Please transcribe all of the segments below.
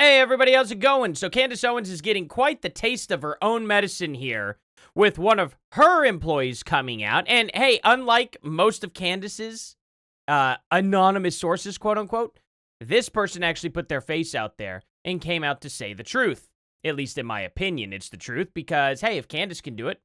Hey everybody, how's it going? So Candace Owens is getting quite the taste of her own medicine here with one of her employees coming out. And hey, unlike most of Candace's anonymous sources, quote unquote, this person actually put their face out there and came out to say the truth. At least in my opinion, it's the truth because, hey, if Candace can do it,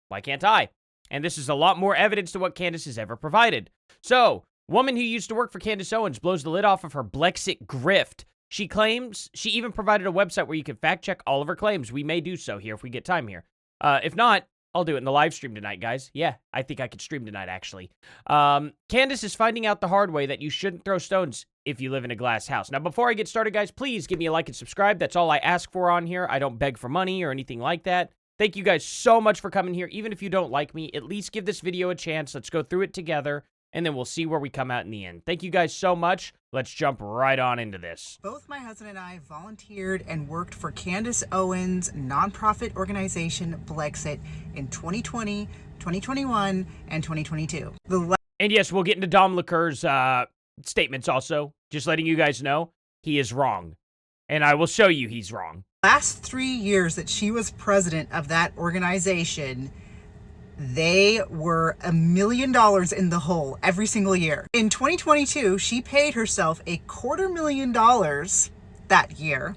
why can't I? And this is a lot more evidence to what Candace has ever provided. So, woman who used to work for Candace Owens blows the lid off of her Blexit grift. She claims she even provided a website where you can fact check all of her claims. We may do so here if we get time here. If not, I'll do it in the live stream tonight, guys. Yeah, I think I could stream tonight, actually. Candace is finding out the hard way that you shouldn't throw stones if you live in a glass house. Now, before I get started, guys, please give me a like and subscribe. That's all I ask for on here. I don't beg for money or anything like that. Thank you guys so much for coming here. Even if you don't like me, at least give this video a chance. Let's go through it together, and then we'll see where we come out in the end. Thank you guys so much. Let's jump right on into this. Both my husband and I volunteered and worked for Candace Owens' nonprofit organization, Blexit, in 2020, 2021, and 2022. And yes, we'll get into Dom Liqueur's statements also. Just letting you guys know, he is wrong. And I will show you he's wrong. Last 3 years that she was president of that organization, they were $1 million in the hole every single year. In 2022, she paid herself $250,000 that year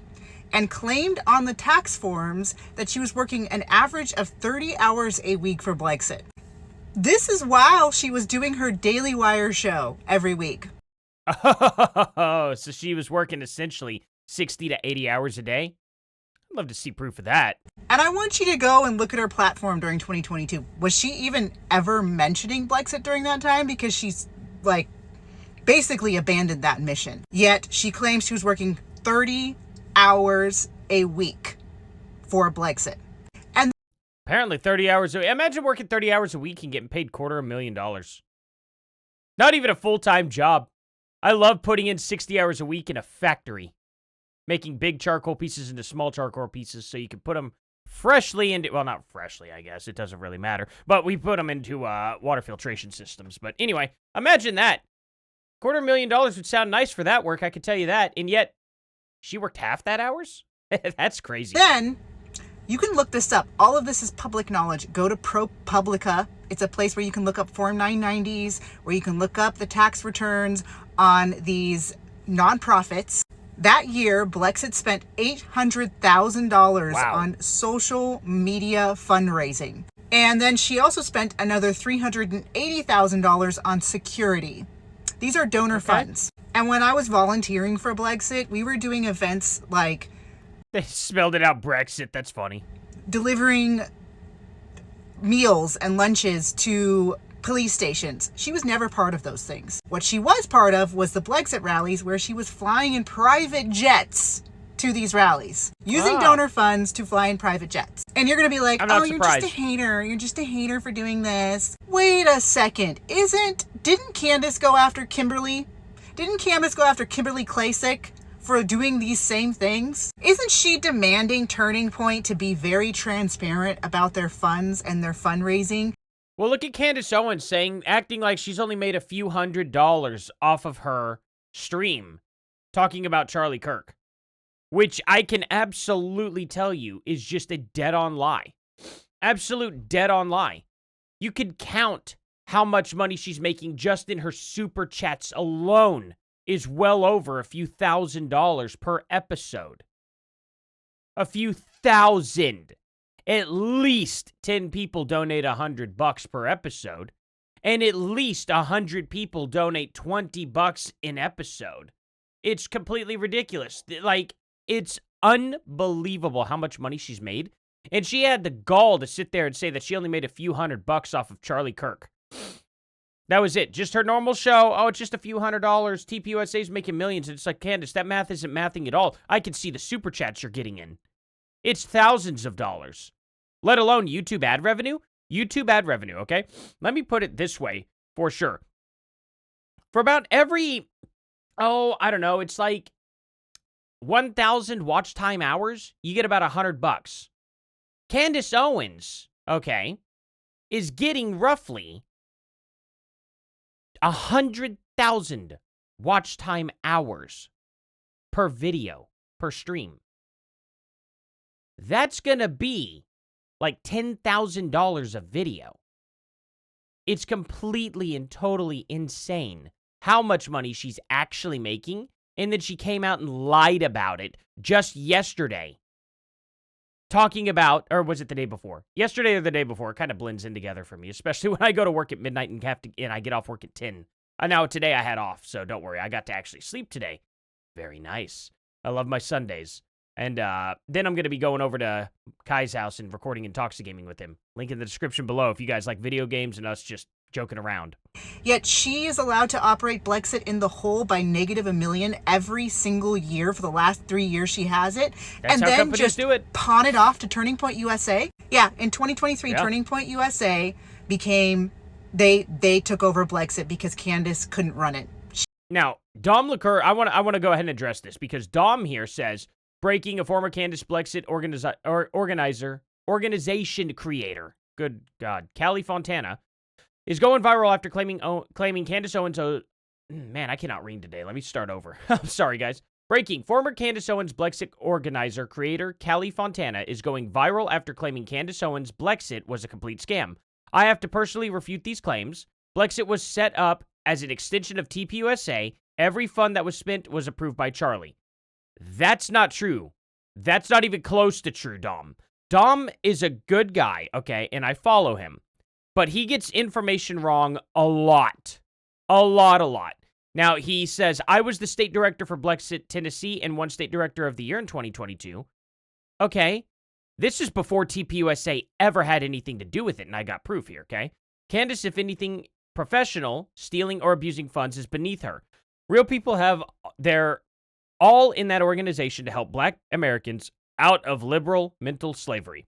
and claimed on the tax forms that she was working an average of 30 hours a week for Blexit. This is while she was doing her Daily Wire show every week. Oh, so she was working essentially 60 to 80 hours a day? I'd love to see proof of that. And I want you to go and look at her platform during 2022. Was she even ever mentioning Blexit during that time? Because she's, like, basically abandoned that mission. Yet, she claims she was working 30 hours a week for Blexit. And apparently 30 hours a week. Imagine working 30 hours a week and getting paid $250,000. Not even a full-time job. I love putting in 60 hours a week in a factory, making big charcoal pieces into small charcoal pieces so you can put them freshly into, well, not freshly, I guess. It doesn't really matter. But we put them into water filtration systems. But anyway, imagine that. $250,000 would sound nice for that work, I could tell you that. And yet, she worked half that hours? That's crazy. Then, you can look this up. All of this is public knowledge. Go to ProPublica. It's a place where you can look up Form 990s, where you can look up the tax returns on these nonprofits. That year, Blexit spent $800,000 on social media fundraising. And then she also spent another $380,000 on security. These are donor funds. And when I was volunteering for Blexit, we were doing events like... They spelled it out Brexit. That's funny. Delivering meals and lunches to police stations. She was never part of those things. What she was part of was the Blexit rallies where she was flying in private jets to these rallies, using donor funds to fly in private jets. And you're going to be like, oh, you're just a hater. You're just a hater for doing this. Wait a second. Didn't Candace go after Kimberly? Didn't Candace go after Kimberly Klasick for doing these same things? Isn't she demanding Turning Point to be very transparent about their funds and their fundraising? Well, look at Candace Owens acting like she's only made a few $100s off of her stream, talking about Charlie Kirk, which I can absolutely tell you is just a dead-on lie. Absolute dead-on lie. You could count how much money she's making just in her super chats alone is well over a few $1,000s per episode. A few thousand. At least 10 people donate $100 per episode, and at least 100 people donate $20 an episode. It's completely ridiculous. Like, it's unbelievable how much money she's made. And she had the gall to sit there and say that she only made a few $100 off of Charlie Kirk. That was it. Just her normal show. Oh, it's just a few $100. TPUSA's making millions. And it's like, Candace, that math isn't mathing at all. I can see the super chats you're getting in. It's thousands of dollars, let alone YouTube ad revenue. YouTube ad revenue, okay? Let me put it this way for sure. For about every, I don't know, it's like 1,000 watch time hours, you get about $100. Candace Owens, okay, is getting roughly 100,000 watch time hours per video per stream. That's going to be like $10,000 of video. It's completely and totally insane how much money she's actually making, and then she came out and lied about it just yesterday. Talking about, or was it the day before? Yesterday or the day before, it kind of blends in together for me, especially when I go to work at midnight and I get off work at 10. Now, today I had off, so don't worry. I got to actually sleep today. Very nice. I love my Sundays. And then I'm going to be going over to Kai's house and recording Intoxigaming with him. Link in the description below if you guys like video games and us just joking around. Yet she is allowed to operate Blexit in the hole by -$1 million every single year for the last 3 years she has it. That's and how then companies just do it. pawn it off to Turning Point USA. Yeah, in 2023, Yeah. Turning Point USA became, they took over Blexit because Candace couldn't run it. Now, Dom LaCour, I want to go ahead and address this because Dom here says, breaking, a former Candace Blexit organization creator, good God, Callie Fontana, is going viral after claiming Candace Owens. Man, I cannot read today. Let me start over. I'm sorry, guys. Breaking, former Candace Owens Blexit organizer creator Callie Fontana is going viral after claiming Candace Owens Blexit was a complete scam. I have to personally refute these claims. Blexit was set up as an extension of TPUSA. Every fund that was spent was approved by Charlie. That's not true. That's not even close to true, Dom. Dom is a good guy, okay, and I follow him. But he gets information wrong a lot. A lot. Now, he says, I was the state director for Blexit, Tennessee, and won State Director of the Year in 2022. Okay, this is before TPUSA ever had anything to do with it, and I got proof here, okay? Candace, if anything professional, stealing or abusing funds is beneath her. Real people have their all in that organization to help Black Americans out of liberal mental slavery.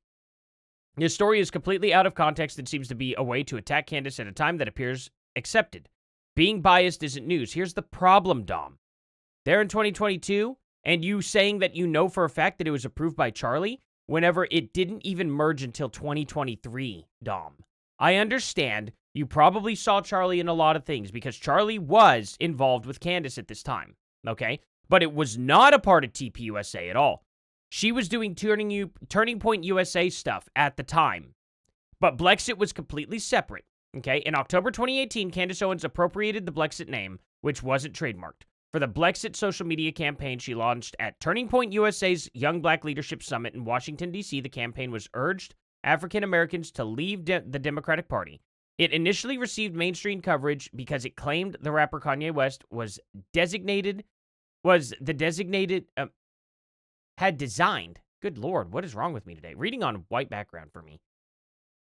His story is completely out of context and seems to be a way to attack Candace at a time that appears accepted. Being biased isn't news. Here's the problem, Dom. There in 2022, and you saying that you know for a fact that it was approved by Charlie, whenever it didn't even merge until 2023, Dom. I understand you probably saw Charlie in a lot of things because Charlie was involved with Candace at this time, okay? But it was not a part of TPUSA at all. She was doing Turning Point USA stuff at the time. But Blexit was completely separate, okay? In October 2018, Candace Owens appropriated the Blexit name, which wasn't trademarked. For the Blexit social media campaign she launched at Turning Point USA's Young Black Leadership Summit in Washington, D.C., the campaign was urged African Americans to leave the Democratic Party. It initially received mainstream coverage because it claimed the rapper Kanye West had designed. Good Lord, what is wrong with me today? Reading on white background for me.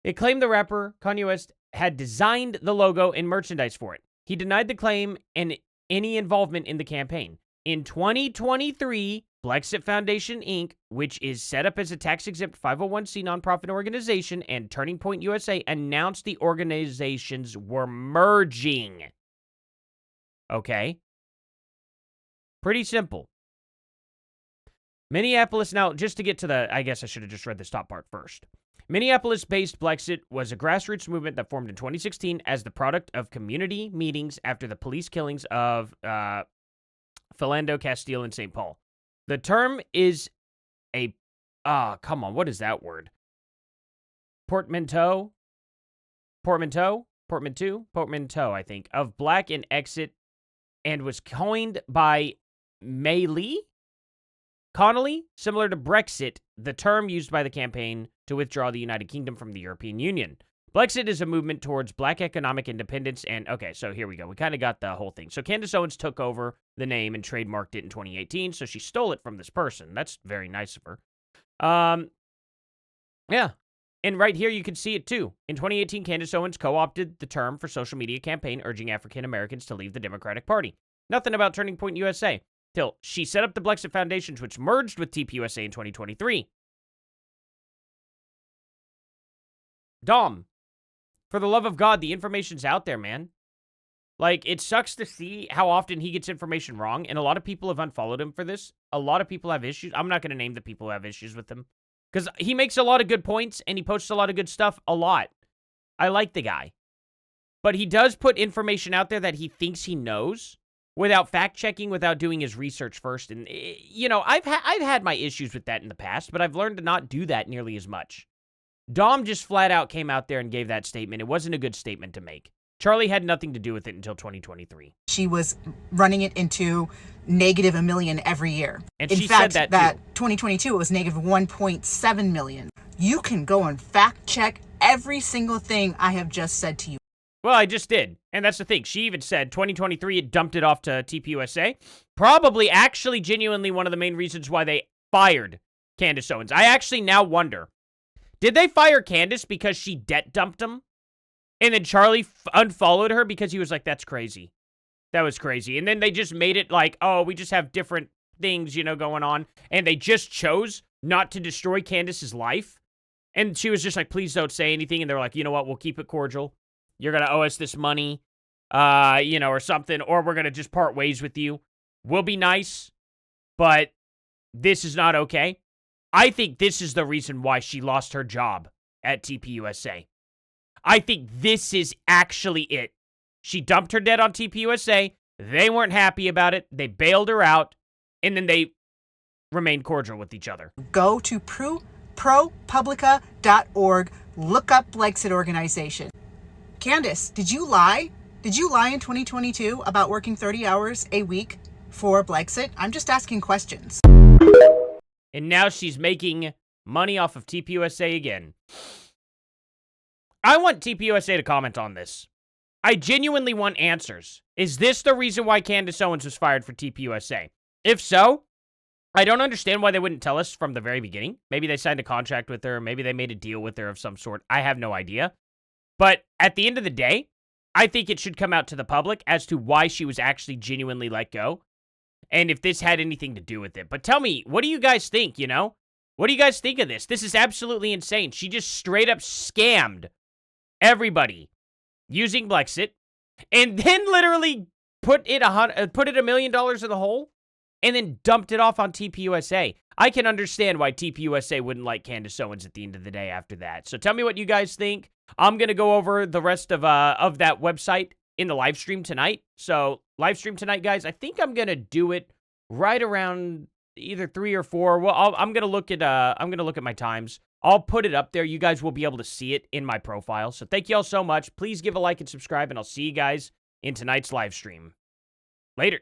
It claimed the rapper Kanye West had designed the logo and merchandise for it. He denied the claim and any involvement in the campaign. In 2023, Blexit Foundation, Inc., which is set up as a tax-exempt 501c nonprofit organization, and Turning Point USA announced the organizations were merging. Okay? Pretty simple. Minneapolis, now, just to get to the, I guess I should have just read this top part first. Minneapolis-based Blexit was a grassroots movement that formed in 2016 as the product of community meetings after the police killings of Philando Castile in St. Paul. The term is a, come on, what is that word? Portmanteau, I think, of black and exit, and was coined by Maylee Connolly, similar to Brexit, the term used by the campaign to withdraw the United Kingdom from the European Union. Blexit is a movement towards black economic independence, and okay, so here we go. We kind of got the whole thing. So Candace Owens took over the name and trademarked it in 2018, so she stole it from this person. That's very nice of her. Yeah, and right here you can see it too. In 2018, Candace Owens co-opted the term for social media campaign urging African Americans to leave the Democratic Party. Nothing about Turning Point USA. Till she set up the Blexit Foundation, which merged with TPUSA in 2023. Dom, for the love of God, the information's out there, man. Like, it sucks to see how often he gets information wrong, and a lot of people have unfollowed him for this. A lot of people have issues. I'm not going to name the people who have issues with him, because he makes a lot of good points, and he posts a lot of good stuff a lot. I like the guy. But he does put information out there that he thinks he knows, without fact-checking, without doing his research first. And, you know, I've had my issues with that in the past, but I've learned to not do that nearly as much. Dom just flat out came out there and gave that statement. It wasn't a good statement to make. Charlie had nothing to do with it until 2023. She was running it into negative $1 million every year. And in she fact, said that too. 2022 it was negative 1.7 million. You can go and fact check every single thing I have just said to you. Well, I just did. And that's the thing. She even said 2023, it dumped it off to TPUSA. Probably actually genuinely one of the main reasons why they fired Candace Owens. I actually now wonder, did they fire Candace because she debt dumped him? And then Charlie unfollowed her because he was like, that's crazy. That was crazy. And then they just made it like, oh, we just have different things, you know, going on. And they just chose not to destroy Candace's life. And she was just like, please don't say anything. And they're like, you know what? We'll keep it cordial. You're going to owe us this money, you know, or something. Or we're going to just part ways with you. We'll be nice, but this is not okay. I think this is the reason why she lost her job at TPUSA. I think this is actually it. She dumped her debt on TPUSA. They weren't happy about it. They bailed her out, and then they remained cordial with each other. Go to ProPublica.org. Look up Blexit organization. Candace, did you lie? Did you lie in 2022 about working 30 hours a week for Blexit? I'm just asking questions. And now she's making money off of TPUSA again. I want TPUSA to comment on this. I genuinely want answers. Is this the reason why Candace Owens was fired for TPUSA? If so, I don't understand why they wouldn't tell us from the very beginning. Maybe they signed a contract with her. Maybe they made a deal with her of some sort. I have no idea. But at the end of the day, I think it should come out to the public as to why she was actually genuinely let go. And if this had anything to do with it. But tell me, what do you guys think, you know? What do you guys think of this? This is absolutely insane. She just straight up scammed everybody using Blexit, and then literally put it $1 million in the hole, and then dumped it off on TPUSA. I can understand why TPUSA wouldn't like Candace Owens at the end of the day after that. So tell me what you guys think. I'm gonna go over the rest of that website in the live stream tonight. So live stream tonight, guys. I think I'm gonna do it right around either 3 or 4. Well, I'm gonna look at my times. I'll put it up there. You guys will be able to see it in my profile. So thank you all so much. Please give a like and subscribe, and I'll see you guys in tonight's live stream. Later.